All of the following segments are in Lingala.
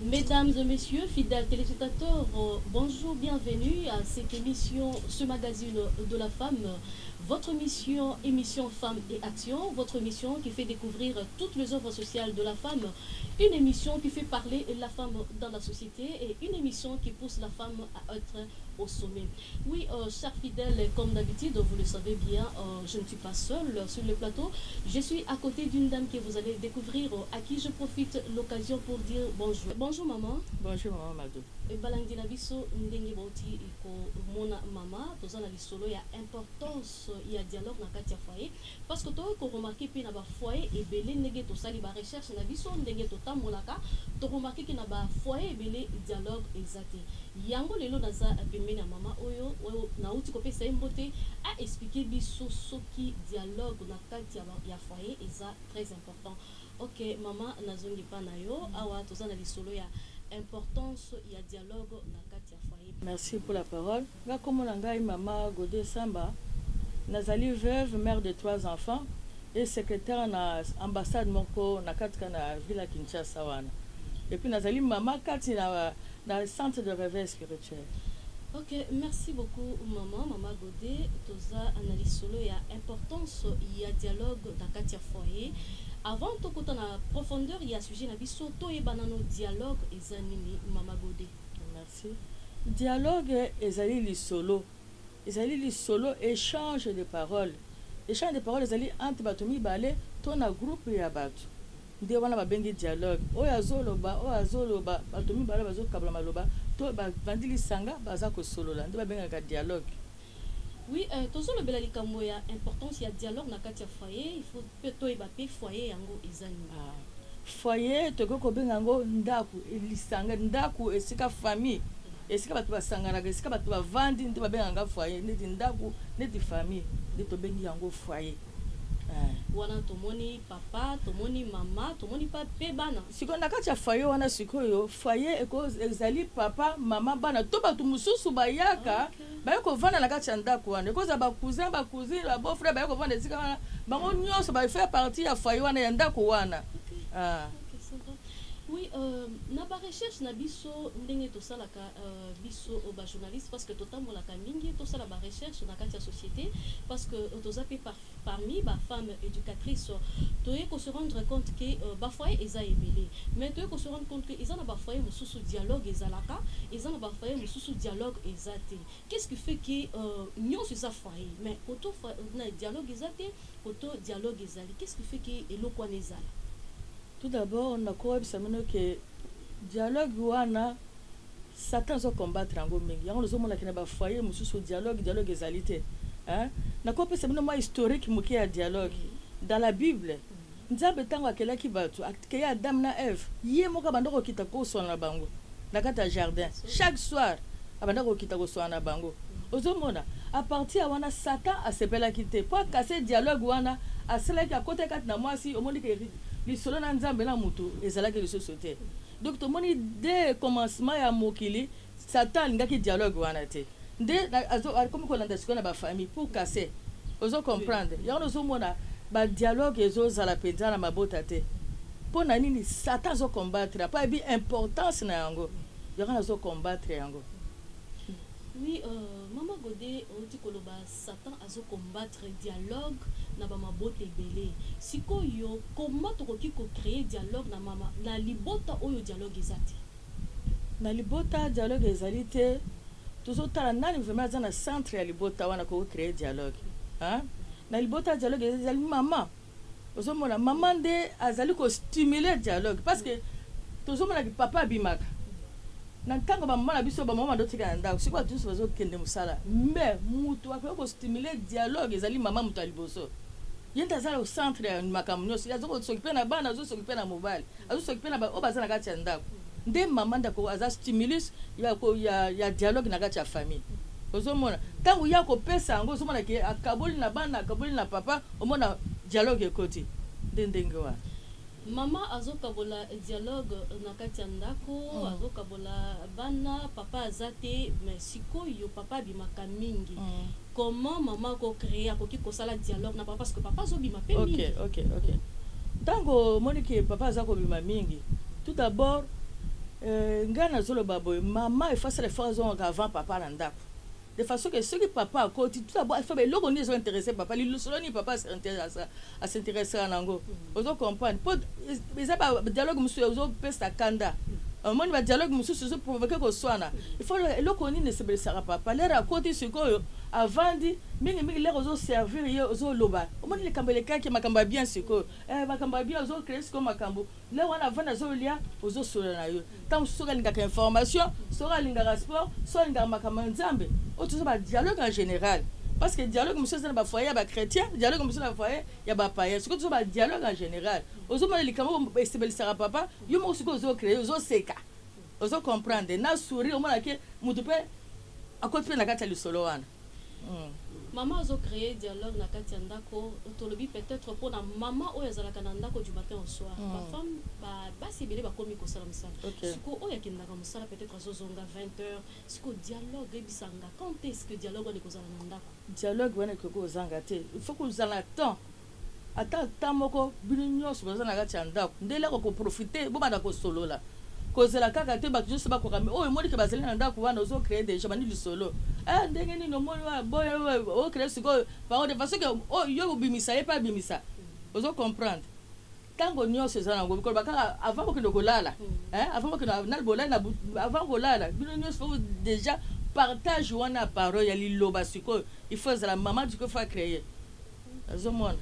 Mesdames et messieurs, fidèles téléspectateurs, bonjour, bienvenue à cette émission, ce magazine de la femme, votre émission Femmes et Action, votre émission qui fait découvrir toutes les œuvres sociales de la femme, une émission qui fait parler la femme dans la société et une émission qui pousse la femme à être au sommet. Oui, chers fidèles, comme d'habitude, vous le savez bien, je ne suis pas seule sur le plateau, je suis à côté d'une dame que vous allez découvrir, à qui je profite l'occasion pour dire bonjour. Bonjour maman. Bonjour maman Maldou. Balandina biso ndenge bauti ko mona mama tozana lisolo ya importance ya dialogue na kati ya foyer parce que to ko remarquer pe na ba foyer ebele ndenge to sali ba recherche na biso ndenge to tambolaka to remarquer ki na ba foyer ebele dialogue exact yango lelo naza pembeni ya mama oyo na uti ko pesa mbote a expliquer biso soki dialogue na kati ya foyer eza très important. OK mama nazongi pa na yo awa tozana lisolo ya importance il y a dialogue na kati ya foyer. Merci pour la parole. Nga komo na ngai mama Godé Samba nazali veuve, mère de 3 enfants et secrétaire na ambassade moko na kati na ville Kinshasa wana. Et puis nazali mama kati na centre de réveil spirituel. OK, merci beaucoup maman Godé toza analyse solo ya importance il y a dialogue na kati ya foyer. Avant de côté na profondeur, il y a sujet na biso to e banano dialogue ezanini mama Godé. Merci. Dialogue ezali li solo. Ezali li solo échange de paroles. Échange de paroles ezali entre bato mibale to na groupe ya bato. Nde wana babengi dialogue. Oyo azoloba bato mibale bazokabla maloba to bavandili sanga baza ko solola. Nde babengaka dialogue. Oui, toujours le bel likambo ya importance il y a dialogue na kati ya foyer, il faut plutôt ebaper foyer yango ezani. Foyer to ko benga ngo ndaku elisanga ndaku esika famille esika bato basangana esika bato bavandi nde babenga nga foyer neti ndaku neti famille nde to bengi yango foyer. Wana tomoni papa, tomoni mama, tomoni pa pe bana. Siko na kati ya foyer wana sikoyo foyer ezali papa, mama, bana to bato mususu bayaka. Ba ko vana na kati ya ndako wana koza ba cousin ba cousine ba beau frère ba ko vana esika wana bango nyonso ba faire partie ya foyer wana ya ndako wana. Oui, na ba recherche na biso ndenge to salaka biso ba journaliste parce que totambolaka mingi to sala ba recherche na kati ya société parce que to zape parmi ba femmes éducatrices to e ko se rendre compte que ba foyer eza ebele mais to e ko se rendre compte que eza na ba foyer mususu dialogue ezalaka eza na ba foyer mususu dialogue ezate. Qu'est-ce qui fait que nyonso eza foyer mais koto na dialogue ezate koto dialogue ezali qu'est-ce qui fait que eloko wana ezala? Tout d'abord, on a que dialogue wana Satan zo combattre en mingi. Yango lozo mona kina ba foyer mususu dialogue ezalité. Hein? Na ko pesa moi historique muki ya dialogue dans la Bible. Nzambe tango akela ki batu akaya Adam na Eve. Ye moka bandoko kita ko so na bango. Na kata jardin. Chaque soir abandako kita ko so na bango. Ozo mona à partir wana Satan a sepela kité pour casser dialogue wana a cela qui a côté kat na moi si au monde que li solo na nzambe na mutu ezala ke li société. Donc to moni dès commencement ya mokili Satan ngaki dialogue wana te. Nde azo comme ko landa sikona ba famille pour casser. Ozo comprendre. Ya ozo mona ba dialogue ezo zala penza na mabota te. Po na nini Satan zo combattre pas bi importance na yango. Ya ozo combattre yango. Oui, Maman Godé, on dit que Satan a combattre dialogue na ba mabote belé. Siko yo comment to ko créer dialogue na mama na libota oyo dialogue ezati. Na libota dialogue ezalité. Toujours tala nani vraiment dans le centre ya libota wana ko créer dialogue. Hein? Na libota dialogue ezali mama. Ozo mona maman de azali ko stimuler dialogue parce que toujours mona ki papa bimaka. na ntango bamama na biso bamama bazotika na ndako sikoyo tuso bazokende mosala mais moto akoki kostimule dialogue ezali mama moto ya liboso ye nde azala au centre ya makambo nyonso azokosokipe na bana azosokipe na mobali azosokipe na oyo baza na kati ya ndako nde mama ndako aza stimulus ya dialogue na kati ya famille ozomona ntango ya kopesa yango ozomona ke akaboli na bana akaboli na papa omona dialogue ekoti nde ndenge wana mama azokabola dialogue na kati ya ndako azokabola bana papa aza te mais sikoyo papa abimaka mingi comment mama akocréer akoki kosala dialogue na papa parce que papa azobima mpe mingi ok ntango omoni ke papa aza kobima mingi tout d'abord ngai nazoloba boye mama efasala efort azongaka avant papa na ndako de façon que soki papa akoti tout d'abord efo eloko nini ezointéresse papa lisolo nini papa asintéressera nango ozocomprendre po eza badialogue mosusu ezopesa kanda omoni badialogue mosusu ezoprovoke koswana ifo eloko nini esebelisaka papa lere akoti sikoyo avandi mingi lere ozoservir ye ozoloba omoni likambo elekaki makambo ya bien sikoyo makambo ya bien ozocrée sikoyo makambo lere wana avandi azolia ozosola na yo ntango soki alingaka information soki alingaka sport soki alingaka makambo ya nzambe oyo toza badialogue en général parce que dialogue mosusu eza na bafoyer ya bachrétien dialogue mosusu na bafoyer ya bapayen sikoyo toza badialogue en général ozomona likambo esebelisaka papa yo moko sikoyo ozocrée ozoseka ozocomprendre na sourire omona ke motu mpe akoti mpe na kati ya lisolo wana mama azocréer dialogue na kati ya ndako tolobi peut-être mpona mama oyo azalaka na ndako du matin au soir bafemme basi ebele bakomi kosala mosala sikoyo oyo akendaka mosala peut-être azozonga 20h sikoyo dialogue ebisanga quand est-ce que dialogue wana ekozala na ndako dialogue wana ekoki kozanga te il faut kozala na temps ata temps moko bino nyonso baza na kati ya ndako ndeleko koprofite bobanda kosolola kozela kaka te bato nyonso bakoka me oyo emoni ke bazali na ndako wana ozocrée déjà bani lisolo ndenge nini omoni boye ocrée sikoyo bango de façon ke yo obimisa ye mpe abimisa ozocomprendre ntango nyonso eza nango bikolo bakaka avant bokende kolala avant bokende na bolala avant kolala bino nyonso fo déjà partage wana parole ya liloba sikoyo il faut ezala mama du ko fa créer azomona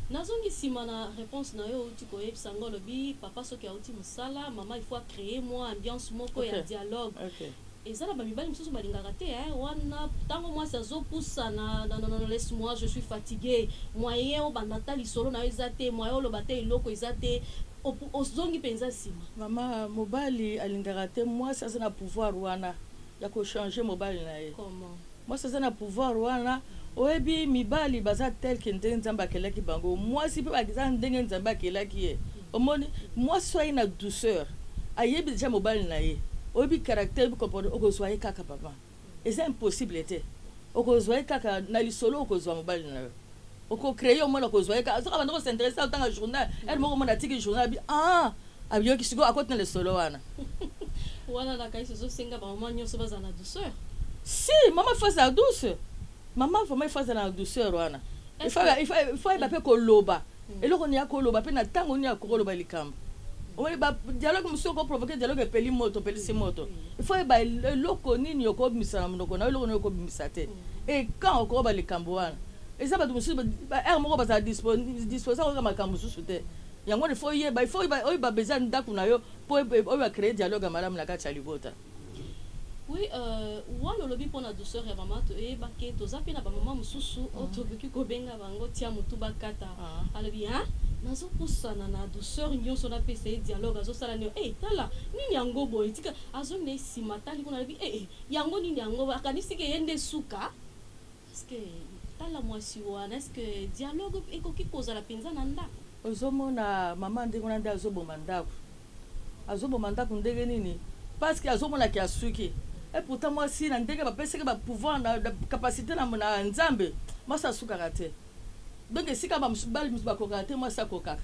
nazongi nsima na réponse na yo outi koyebisa ngo olobi papa soki auti mosala mama il faut créer moi ambiance moko ya dialogue eza na bamibali mosusu balingaka te wana ntango mwasi azopusa na laisse moi je suis fatigué moyen obanda ta lisolo na yo eza te moyen oloba te eloko eza te ozongi mpenza nsima mama mobali alingaka te mwasi aza na pouvoir wana ya kochange mobali na ye mwasi aza na pouvoir wana oyebi mibali baza tel ke ndenge nzambe akelaki bango mwasi mpe baza ndenge nzambe akelaki ye omoni mwasi so aye na douceur ayebi deja mobali na ye oyebi caractère oyebi comportement okozwa ye kaka papa eza impossible te okozwa ye kaka na lisolo okozwa mobali na yo okocreye omona okozwa ye kaka soki abanda kosinteresse otanga journal ere moko omona atiki journal abi abiyoki sikoyo akoti na lisolo wana wana na kaisi ozosenga bamama nyonso baza na douceur si mama fasi ya douce mama vraiment il faut ça na douceur wana il faut ba pe koloba eloko ni akoloba pe na tango ni akoloba likambo oye ba dialogue muso ko provoquer dialogue peli moto peli si moto il faut ba eloko nini yoko bimisa na monoko na eloko nini yoko bimisa te et quand ko ba likambo wana eza ba muso ba er moko ba za disposer ko makambo susu te yango il faut oye ba besoin ndako na yo po oye ba créer dialogue malamu na kati ya libota. Oui, wana olobi mpona douceur ya mama toyebake toza mpe na bamama mosusu oyo tokoki kobenga bango tia motu bakata alobi nazopusana na douceur nyonso napesa ye dialogue azosala nio tala nini yango boye tika azongi na ye nsima tali kuna alobi yango nini yango akanisi ke ye nde suka parceke tala mwasi wana estce dialogue ekoki kozala mpenza na ndako ozomona mama ndenge wana nde azoboma ndako ndenge nini parce que azomonaki asuki et pourtant moi si na ndenge bapesaki bapouvoir na capacité na nzambe mwasi asukaka te donc esika bali mosusu bakokaka te mwasi akokaka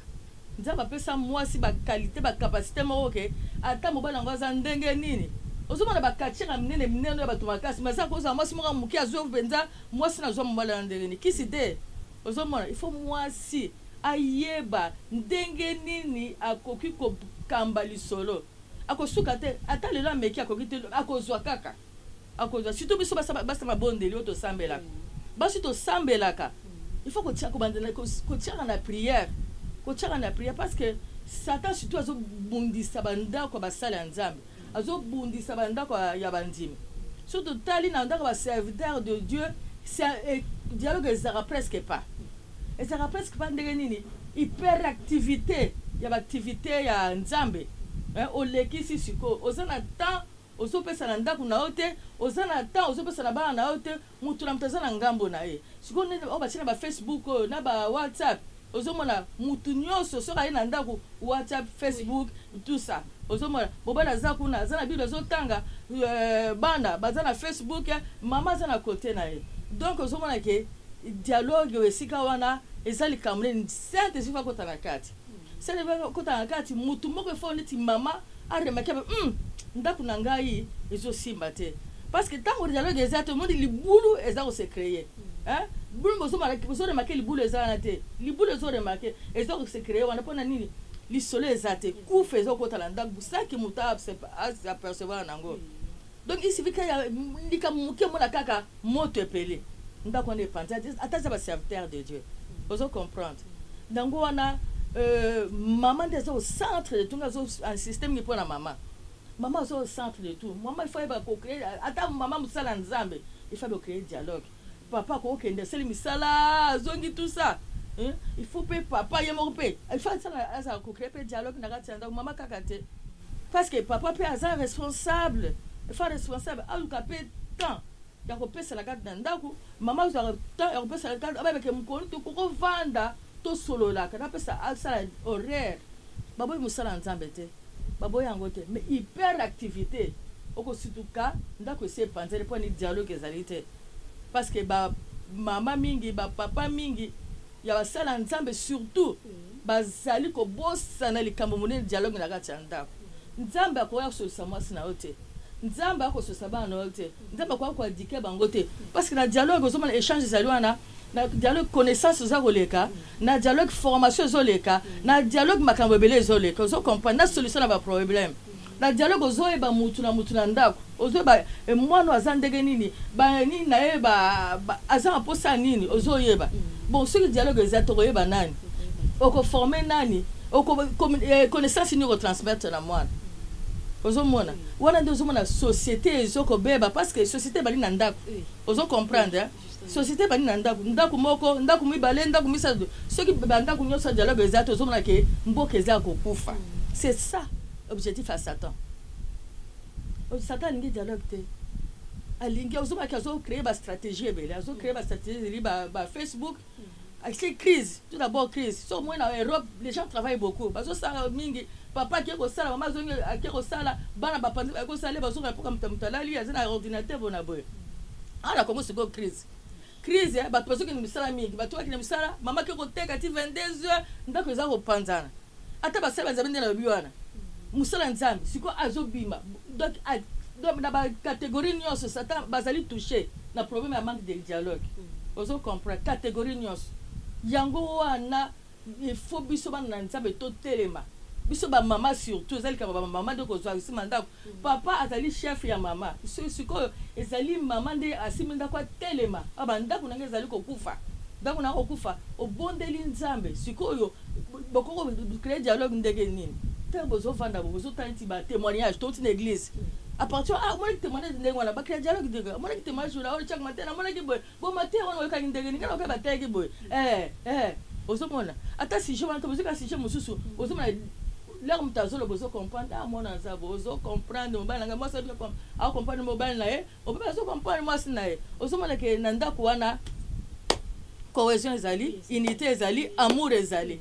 nzambe apesa mwasi baqualité bacapacité moko ke ata mobali yango aza ndenge nini ozomona bakatira minene ya bato makasi mais aza kozala mwasi moko moke azwa mpenza mwasi nazwa mobali na ndenge nini kisi te ozomona il faut mwasi ayeba ndenge nini akoki kokamba lisolo akosuka te ata lelo ameki akoki te akozwa kaka akozwa surtout biso basa mabondeli oyo tosambelaka basi tosambelaka il faut kotiaka na prière parce que satan surtout azobundisa bandako basala ya nzambe azobundisa bandako ya bandimi surtout tali na ndako serviteur de Dieu. C'est dialogue ezaka presque pas ndenge nini hyperactivité ya activité ya nzambe olekisi siko oza na temps ozopesa na ndako na yo te oza na temps ozopesa na bana na yo te mutu na mutu aza na ngambo na ye siko nini oyo batia na bafacebook oyo na bawhatsapp ozomona mutu nyonso soki aye na ndako whatsapp facebook tout ça ozomona mobali aza kuna aza na bible azotanga bana baza na facebook mama aza na kote na ye donc ozomona ke dialogue esika wana eza likambo nini sainte esifa kota na kati sainte kota na kati mutu moko efo neti mama aremake ndako na ngai ezosimba te parce que ntango dialogue eza te omoni libulu eza kose créer bulu bozoremake libulu eza wana te libulu ezoremake eza kose créer wana mpona nini lisolo eza te kufa ezokota na ndako saki mutu apercevoir nango donc il suffit que likambo moke mona kaka moto epele ndako wana epanzi ata eza baserviteur de Dieu ozo comprendre ndango wana mama nde eza au centre de tout azo un système ngi mpona mama aza au centre de tout mama il faut yeba kocréer ata mama mosala nzambe il faut créer dialogue papa kokende asali misala azongi tout ça il faut pe papa ye moko pe il faut aza kocréer pe dialogue na kati ya ndako mama kaka te parce que papa pe aza responsable il faut responsable aluka pe temps ya kopesa la kati na ndako mama azaka temps ya kopesa la kati ababeke mokolo to kokovanda to sololaka napesa asala horaire baboyi mosala nzambe te baboyi yango te mais hyperactivité okosituka ndako esi epanzele mpo ni dialogue ezali te parce que bamama mingi bapapa mingi ya basala nzambe surtout bazali kobosana likambo monene dialogue na kati ya ndako nzambe akoya kosolisa mwasi na yo te nzambe akosolisa bana na yo te nzambe akoya koadike bango te parce que na dialogue ozomona échange ezali wana na dialogue connaissance oza koleka na dialogue formation ezoleka na dialogue makambo ebele ezoleka ozocomprendre na solution na baproblème na dialogue ozoyeba mutu na ndako ozoyeba mwana aza ndenge nini banini na ye aza na mposa nini ozoyeba bon soki dialogue eza tokoyeba nani okoforme nani connaissance nini okotransmettre na mwana ozomona wana nde ozomona société ezokobeba parce que société bali na ndako ozocomprendre société bali na ndako moko ndako mibale ndako misatu soki bandako nyonso dialogue eza te ozomona ke mboka eza kokufa c'est ça objectif à Satan alingi dialogue te alingi ozomaki azocréer bastratégie ebele azocréer bastratégie ba Facebook avec crise tout d'abord crise so moi na Europe les gens travaillent beaucoup bazosala mingi papa qui ekosala mama zongi akekosala bana bapanzi ekosala bazonga mpoka mtalali azana ordinateur bona boye ala comme c'est go crise bato bazoki na misala mingi bato bakina misala mama kekoteka ti 22h ndako eza kopanzana ata basala nzambe nde na lobi wana musala nzambe siko azobima donc na bacatégorie nyonso Satan bazali touché na problème ya manque de dialogue ozo comprendre catégorie nyonso yango wana il faut biso bana na nzambe totelema biso bamama surtout ezali kaka bamama nde kozwa nsima ndako papa azali chef ya mama sikoyo ezali mama nde asimi ndako atelema bandako nange ezali kokufa ndako nango kokufa obondeli nzambe sikoyo bokoko créer dialogue ndenge nini te bozovanda bozotala nti batémoignage toti na église à partir amonaki témoignage ndenge wana bakréer dialogue ndenge amonaki témoignage ola oyo tiaka matena amonaki boye bo mate wana oyokaki ndenge nini kana okai bateyaki boye ozomona ata sujet wana to bozokaka sujet mosusu ozomona lero moto azoloba ozokomprendre mwana nzambe ozokomprendre mobali na ngai mwasi akomprendre mobali na ye opepe azokomprendre mwasi na ye ozomona ke na ndako wana cohésion ezali unité ezali amour ezali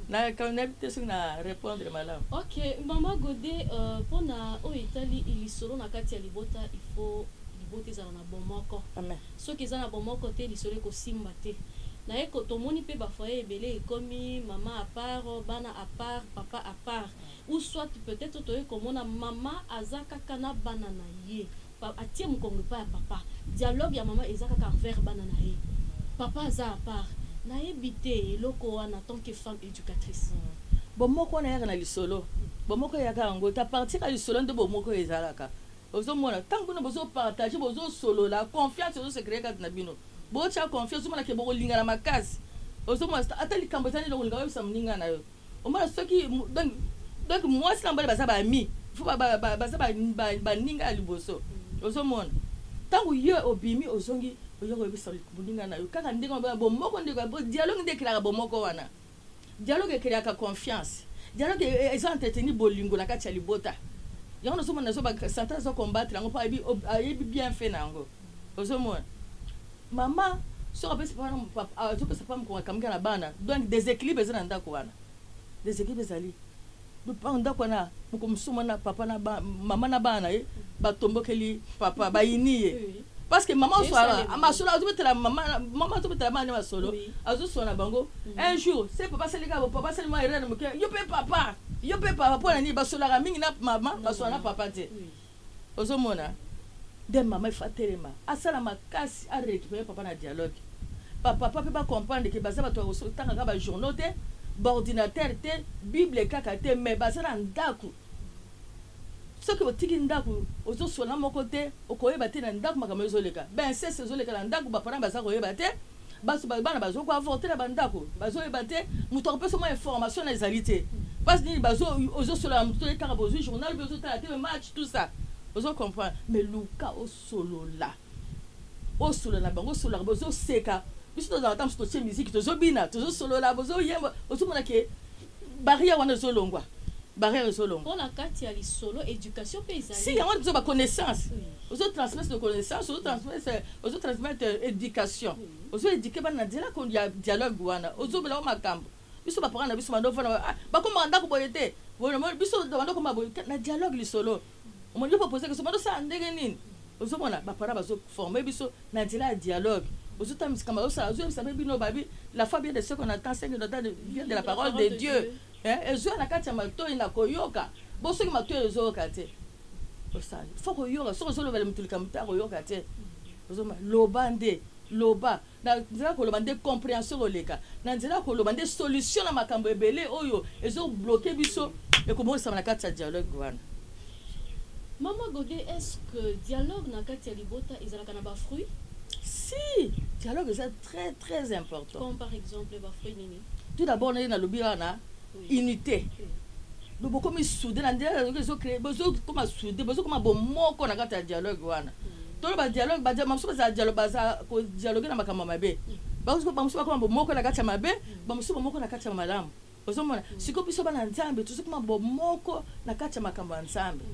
na te soki na répondre malamu. Ok, mama Godé mpona oyo etali lisolo na kati ya libota il faut libota ezala na bomoko soki eza na bomoko te lisolo ekosimba te na ye tomoni mpe bafoye ebele ekomi mama à part bana à part papa à part ou soit peut-être toye komona mama aza kaka na bana na ye atie mokongo pa ya papa dialogue ya mama eza kaka envers bana na ye papa aza à part nayebi te eloko wana tant que femme éducatrice bomoko wana yaka na lisolo bomoko yaka yango ta partir ya lisolo nde bomoko ezalaka ozomona ntango kuna bozopartage bozosolola confiance ezose créer kati na bino botia confiance omona ke bokolingana makasi ozomona ata likambo ezali lokolinga oyebisa moninga na yo omona soki donc mwasi na mbale baza baami faut baza baninga liboso ozomona ntango yo obimi ozongi oyoko yebisa boninga na yo kaka ndenge bomoko ndeko dialogue nde ekelaka bomoko wana dialogue ekelaka confiance dialogue eza entretenir bolingo na kati ya libota yango nazomona nazo basanta azocombattre yango mpo ayebi bien fait na yango ozomona mama soki azopesa papa mokongakamika na bana donc déséquilibre eza na ndako wana déséquilibre ezali ndako wana moko mosusu mwana papa na mama na bana ye batombokeli papa bayini ye parce que maman soit masolo azobetela mama azobetela bana masolo azosona bango un jour c'est papa seleka papa selema erreur moke yo pe papa pona ni basolaka mingi na mama basola na papa te ozomona de mama ifatelema asala makasi a récupérer papa na dialogue papa pe ba comprendre que baza bato osotanga ka ba journaux te ordinateur te bible kaka te mais baza na ndako soki otiki ndako ozosola moko te okoyeba te na ndako makambo ezoleka ben sese ezoleka na ndako baparent baza koyeba te bana bazoko avorte na bandako bazoyeba te moto akopesa mwa information na ezali te parce nini ozosola moto ekaka bozwi journal mpe ozotala te match tout ça ozocomprendre mais luka osolola na bango osololaka bozoseka biso tozala ta mosu totie musike tozobina tozosolola bozoyemba ozomona ke barrière wana ezolongwa barrière ezolongwa mpona kati ya lisolo éducation mpe ezali si yango tozo baconnaissance ozotransmettre de connaissance ozotransmettre éducation ozoéduke bana na nzela ya dialogue wana ozobelako makambo biso baparent na biso bandofana bakomaka ndako boye te biso bandokoma boye na dialogue lisolo omoni yo propose ke so bandosala ndenge nini ozomona baparent bazoforme biso na nzela ya dialogue ozotamisika ozoyebisa mpe bino babi la foi bien de ce qu'on attend c'est que vient de la parole de Dieu ezwa na kati ya matoi na koyoka bo soki matoi ezoyoka te osali fo koyoka soki ozolobela motu likambo te akoyoka te ozoma loba nde loba na nzela koloba nde compréhension koleka na nzela koloba nde solution na makambo ebele oyo ezobloke biso ekomonisama na kati ya dialogue wana. Mama Godé, est-ce que dialogue na kati ya libota ezalaka na ba fruit? Si, dialogue est très très important. Comme par exemple ba fruit nini? Tout d'abord na lobi wana unité. Nous beaucoup mis soudé na ndela zo créer bozo comme soudé bozo comme bomoko na kati ya dialogue wana. Tolo ba dialogue ba mamso ba dialogue baza ko dialogue na makambo mabe. Bazo ba mamso ba comme bomoko na kati ya mabe, ba mamso bomoko na kati ya malamu. Ozomona siko biso bana nzambe tuzo kuma bomoko na kati ya makambo ya nzambe.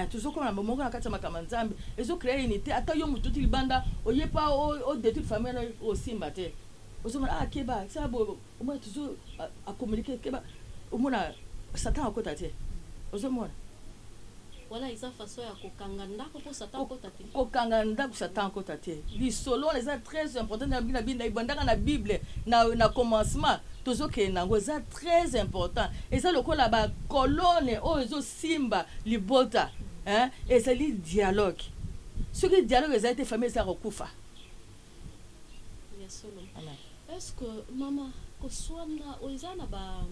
Tuzo kuma bomoko na kati ya makambo ya nzambe. Ezo créer unité ata yo mutu tilibanda oyepa o détruire famille o simba te. Ozomona keba ça bo omona tuzo a communiquer keba omona Satan akota te. Ozomona voilà isa façon ya kokanga ndako po Satan akota te. Kokanga ndako Satan akota te. Lisolo les très important na bina ibandaka na Bible na commencement tozoke nango eza très important. Eza lokola ba colonne o ezo simba libota ezali dialogue. Ce que dialogue eza été famille ça rekufa. Yes solo. Est-ce que mama koswana oizana ba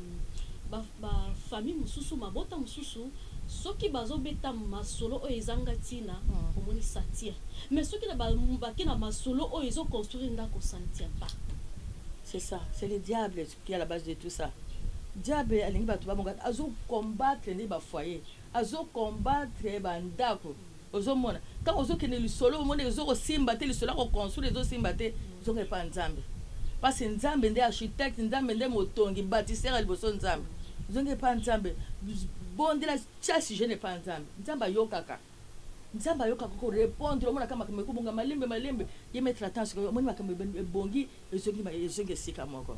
famille mususu mabota mususu soki bazobeta masolo o ezanga tina omoni satia mais soki na baki na masolo o ezo construire ndako santia pas. C'est ça, c'est le diable qui est à la base de tout ça. Diable alingi batu ba monga azo combattre ne ba foyer, azo combattre ba ndako. Ozomona quand ozo kene lisolo omoni ezo simba te lisolo ko construire ezo simba te zo ke pa nzambe. Parce que nzambe nde architecte, nzambe nde motongi bâtisseur à liboso nzambe. Zonge pa nzambe bon de la chasse je n'ai pas nzambe nzamba yokaka nzamba yokaka ko répondre omona kama kama kubunga malembe ye mettre attention omoni makambe bongi ezongi sika moko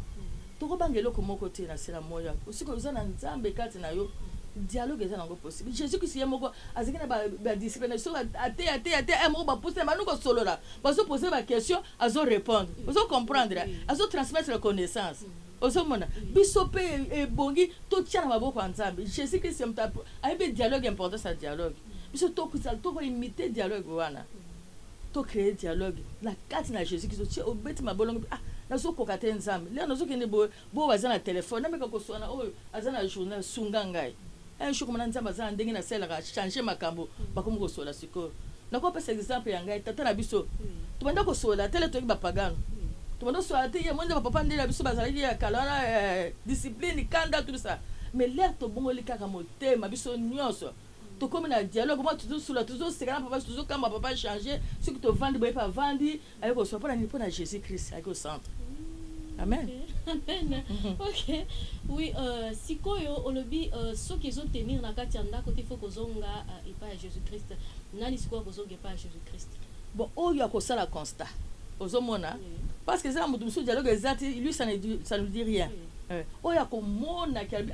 toko bangelo ko moko te na sera moya usiko uzana nzambe kati na yo dialogue eza nango possible Jésus Christ ye moko azikina ba discipline so ate moko ba poser ba nuko solola ba so poser ba question azo répondre azo comprendre azo transmettre la connaissance. Ozomona biso pe bongi to tia na maboko ya nzambe Jésus Christ mtapo aibe dialogue important sa dialogue biso to ko imiter dialogue wana to créer dialogue la kati na Jésus Christ tia obeti mabolongo nazo kokate nzambe le nazo kende bo bazana téléphone na meka ko sona azana journal sunga ngai jour comme nzambe azana ndenge na sela ka changer makambo bakomo ko sola siko nako pesa exemple ya ngai tata na biso to banda ko sola tele to ba pagano tout le soit il y a moins de papa ndela biso bazali ya kalana discipline kanda tout ça mais l'air to bongo lika ka motema biso nyonso to comme na dialogue moi toujours sur la toujours c'est quand papa toujours quand papa changer ce que tu vends boye pas vendre avec au soit pour na Jésus Christ avec au centre. Amen. Amen. OK. Oui, sikoyo olobi ceux qui ont tenir na kati anda côté faut kozonga et pas Jésus Christ. Nani sikoyo kozonga pas Jésus Christ. Bon, oh ya ko sala constat. Ozomona parce que ça mutu musu dialogue exact lui ça ne dit rien. Oh ya ko mona kelbi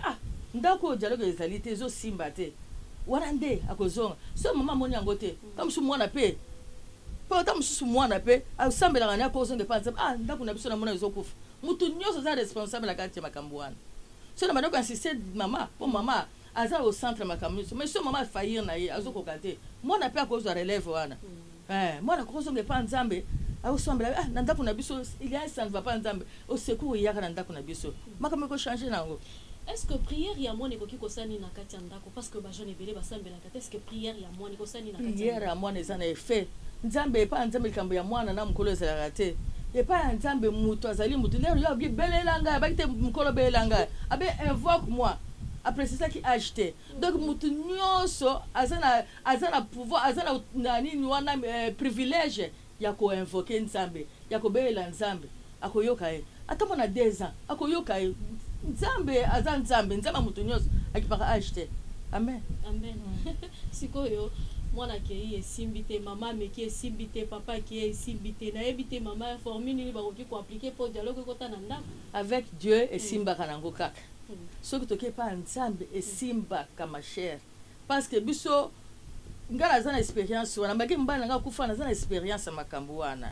ndako dialogue ezalité zo simba te. Warande akozonga. So mama moni angote. Comme su mwana pe. Po tam su mwana pe, asambela ngana ko zonge panza. Ndako na biso na mona ezokufa. Mutu nyoso za responsable la kati makambo wana. So na madoko insister mama, pour mama aza au centre makambo. Mais so mama faillir na ye azoko kate. Mwana pe akozo relève wana. Mwana ko zonge pa nzambe. Asambela na ndako na biso il y a ça ne va pas nzambe. Au secours il y a na ndako na biso. Makambo ko changer nango. Est-ce que prière ya mwana ekoki kosani na kati ndako parce que ba jeune ebele basambela kate est-ce que prière ya mwana ekosani na kati prière ya mwana eza na effet nzambe pa nzambe likambo ya mwana na mukolo ezalaka te epa ya nzambe mutu azali mutu lero yo belela ngai bakite mukolo belela ngai abe invoque moi après c'est ça qui a acheté donc mutu nyonso azana pouvoir azana nani wana privilège ya ko invoquer nzambe ya ko belela nzambe akoyoka ye atamo na 2 ans akoyoka ye nzambe aza nzambe mutu nyonso akipaka acheté amen sikoyo mwana ki esimbite mama meki esimbite papa ki esimbite na ebite mama formule ni bakoki ko appliquer pour dialogue kota na ndako avec Dieu esimba kanango kaka soki toke pa nzambe esimba kama cher parce que biso ngala zana expérience wana mbaki mbana nga kufa na zana expérience makambo wana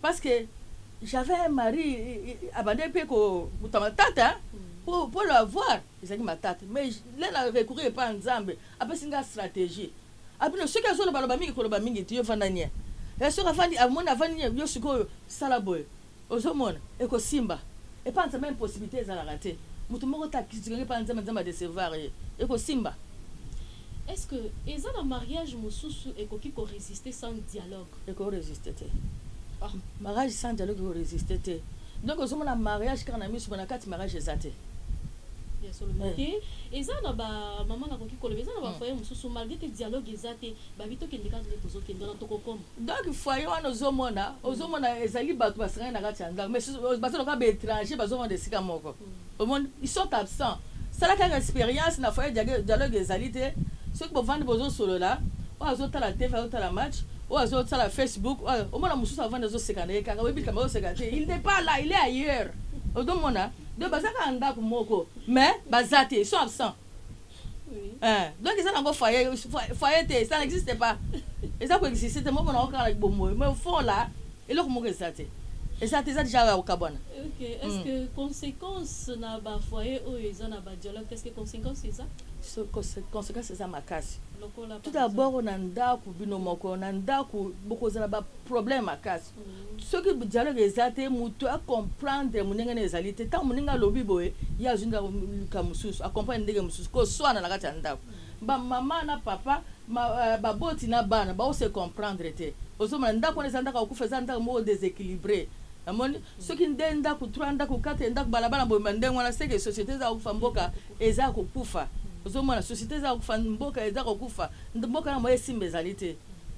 parce que j'avais un mari abandé pe ko mutamatata pour l'avoir ezaki matata mais là na recourir pa nzambe après singa stratégie après ce que zo baloba mingi tiyo vandania et ce rafandi amona vandania yo sikoyo sala boy ozomona eko simba et pas même possibilité za la rater mutu moko ta kizinga pa nzamba de sévar eko simba. Est-ce que eza na mariage mususu ekoki ko résister sans dialogue eko résister te mariage sans dialogue ko résister te donc ozomona mariage kana misu bana kati mariage ezate eza na ba mama na koki koloba eza na ba foyer mususu malgré que dialogue ezate ba bito kende kati tozo kende na tokokoma donc foyer wana ozomona ezali bato basanga na kati ya ndako mais bato loka ba étranger bazomona desika moko ils sont absents sala ka expérience na foyer dialogue ezali te soki bovandi bozo solo la oyo azotala TV azotala match oyo azotala Facebook omona mususu avandi azoseka na ye kaka oyebi kama ozoseka te il n'est pas là il est ailleurs ozomona de bazaka ndako moko mais bazate ils sont absents donc ils sont encore foyer te ça n'existe pas et ça peut exister te moko na okala bomo mais au fond là eloko moko ezate ezate za déjà au kabona. OK, est-ce que conséquence na ba foyer o ezana ba dialogue est-ce que conséquence c'est ça conséquence c'est ça makasi tout d'abord na ndako bino moko na ndako boko zala ba problème makasi ce que dialogue ezate mutu a comprendre muninga na ezalité tant muninga lobi boye ya zunga ka mususu a comprendre ndenge mususu ko swana na kati ya ndako ba mama na papa ba boti na bana ba o se comprendre te ozoma ndako na ndako ku feza ndako mo déséquilibré amoni soki ndenda ku 3 ndako 4 ndako balabala boye mandengo na seke société za ku famboka eza ko kufa ozomona société za kufa mboka eza kokufa mboka na moye simba ezali te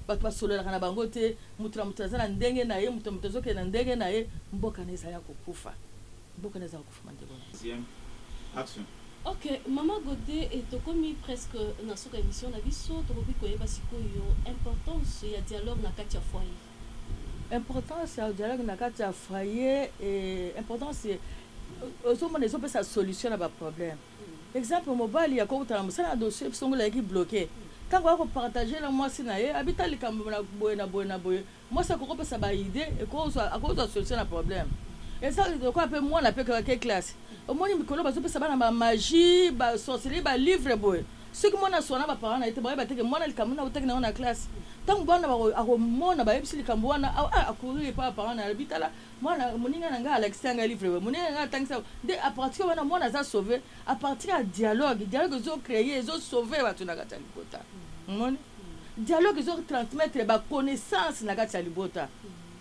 bato basololaka na bango te mutu na mutu aza na ndenge na ye mutu na mutu azokende na ndenge na ye mboka na ezali ya kokufa mboka na eza kokufa mandeko action. OK, Mama Godé et tokomi presque na soka émission na biso tokoki koyeba sikoyo importance ya dialogue na kati ya foyer. Importance ya dialogue na kati ya foyer et importance ozomona ezopesa solution na ba problème. Exemple mobile ya kokutana musana dossier songola ki bloqué tango ako partager na mwasi na ye abita likambo na boye mwasi ko kopesa ba idée et ko akozo solution na problème et ça de quoi peut moi na pe ka classe au moins mikolo bazopesa bana ba magie ba sorcellerie ba livre boye ce que mona sona ba parents na ete ba teke mona likambo na uteke na classe tango bana ba ako mona ba yebisi likambo wana akuri pa parents na abitala mwana moninga nanga alexanga livre moninga nanga tangisa de à partir wana mwana za sauver à partir à dialogue zo créer zo sauver batu na kati ya libota moni dialogue zo transmettre ba connaissance na kati ya libota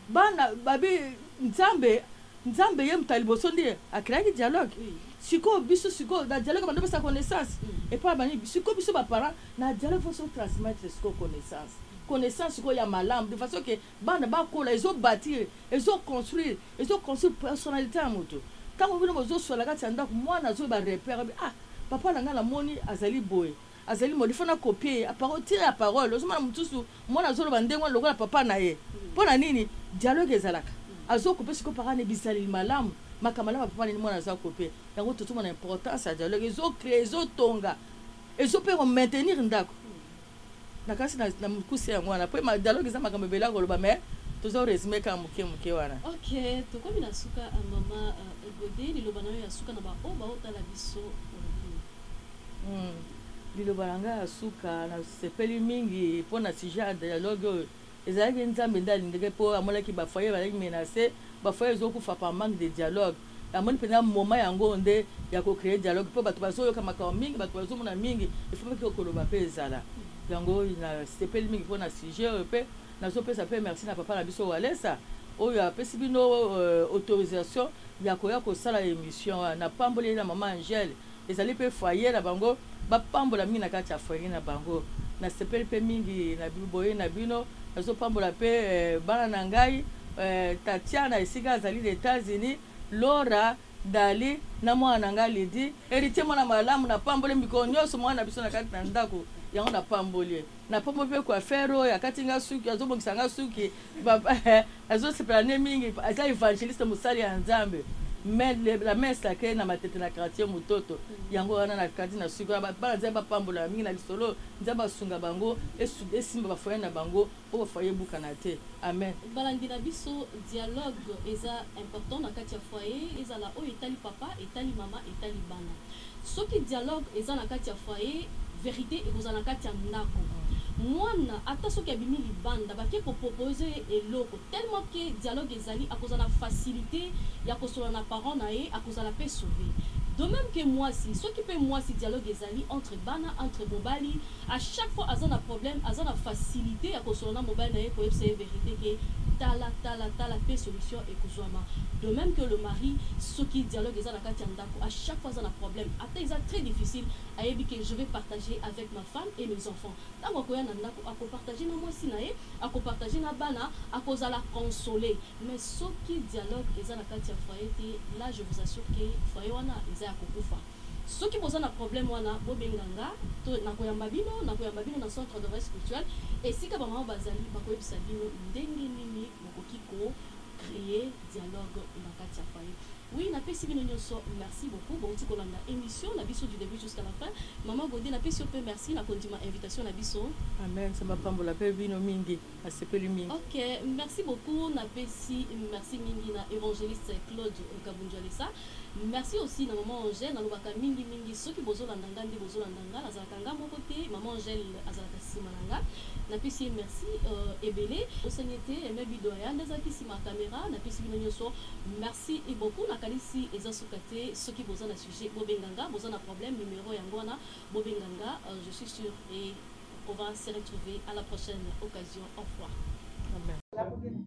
bana babi nzambe nzambe ye mutu aliboso nde akreaki dialogue sikoyo biso sikoyo na dialogue bando pesa connaissance epa bani sikoyo biso baparent na dialogue faut se transmettre sikoyo connaissance sikoyo ya malamu de façon que bana bakola ezobâtir ezoconstruire personnalité ya moto ntango bino bozosola kati ya ndako mwana azoyeba repère ah papa na ngai namoni azali boye azali modi fona copier a parole tire la parole ozomana mutusu mwana azoloba ndenge wana lokola papa na ye mpo na nini dialogue ezalaka azokope sikoyo parent ne bisaleli malamu makambo malamu papa nini mwana aza kope yango tozomona importance ya dialogue ezocrée ezotonga ezope komaintenir ndako nakasi na mokuse yango wana mpo dialogue eza makambo ebele akoloba mais tozo resume kaka moke wana. Ok, tokomi na suka mama Godé liloba na yo ya suka na bao baotala biso liloba na ngai ya suka nasepeli mingi mpo na sujet ya dialogue oyo ezalaki nzambe nde alingaki mpo amonaki bafoye bazalaki menace bafoye ezokufa par manque de dialogue amoni mpenza moma yango nde ya kocrée dialogue mpo bato bazoyoka makambo mingi bato bazomona mingi efomaki okoloba mpe ezala yango nasepeli mingi mpo na sujet oyo mpe nazopesa mpe merci na papa na biso walesa oyo apesi bino autorisation ya koya kosala émission na pamboli na mama Angèle ezali mpe foyer na bango bapambola mingi na kati ya foyer na bango nasepeli mpe mingi na boye na bino nazopambola mpe bana na ngai Tatiana esika azali les États-Unis Laura Dali na mwana na ngai Lidi héritier mwana malamu na pambole mikolo nyonso mwana na biso na kati na ndako yango na pamboli na pombo mpe coiffeur oyo akati nga suki azobongisa nga suki azosepela ne mingi aza évangéliste mosali ya nzambe mais la messe sacrée na matete na quartier mototo yango wana na kati na suki bana nzambe bapambola mingi na lisolo nzambe asunga bango esimba bafoye na bango mpo bafoye ebukana te amen. balandi na biso dialogue eza important na kati ya foyer ezala oyo etali papa etali mama etali bana soki dialogue eza na kati ya foyer vérité ekozala na kati ya ndako mwana ata soki abimi libanda bake kopropose eloko tellement que dialogue ezali akozala na facilité ya kosola na parent na ye akozala mpe sauvé de même que mwasi soki mpe mwasi dialogue ezali entre bana entre mobali à chaque fois aza na problème aza na facilité ya kosola na mobali na ye koyebisa ye vérité ke tala mpe solution ekozwama de même que le mari soki dialogue eza na kati ya ndako à chaque fois aza na problème ata eza très difficile ayebi que je vais partager avec ma femme et mes enfants ntango akoya na ndako akopartage na mwasi na ye akopartage na bana akozala consoler mais soki dialogue eza na kati ya foyer te là je vous assure que foyer wana eza ya kokufa soki boza na problème wana bobenganga to nakoyamba bino na centre de vie spirituel esika bamama bazali bakoyebisa bino ndenge nini bokoki ko créer dialogue na kati ya foyer. Oui, napesi bino nyonso merci beaucoup bauti kolanda émission na biso du début jusqu'à la fin. Maman Godé napesi pe merci na kondima invitation na biso. Amen, ça m'a pambola pe bino mingi, asepeli mingi. OK, merci beaucoup napesi merci mingi na évangéliste Claude Kabunjalesa. Merci aussi na maman Angèle na lobaka mingi soki bozolanda ngandi bozolanda ngala azalaka ngambo côté maman Angèle azalaka simananga. Napesi merci ebele osanyete emebi doya ndezaki sima caméra napesi bino nyonso merci et beaucoup nakalisi eza sukate soki boza na sujet bobenganga boza na problème numéro yangona bobenganga je suis sûre et on va se retrouver à la prochaine occasion. Au revoir. Amen.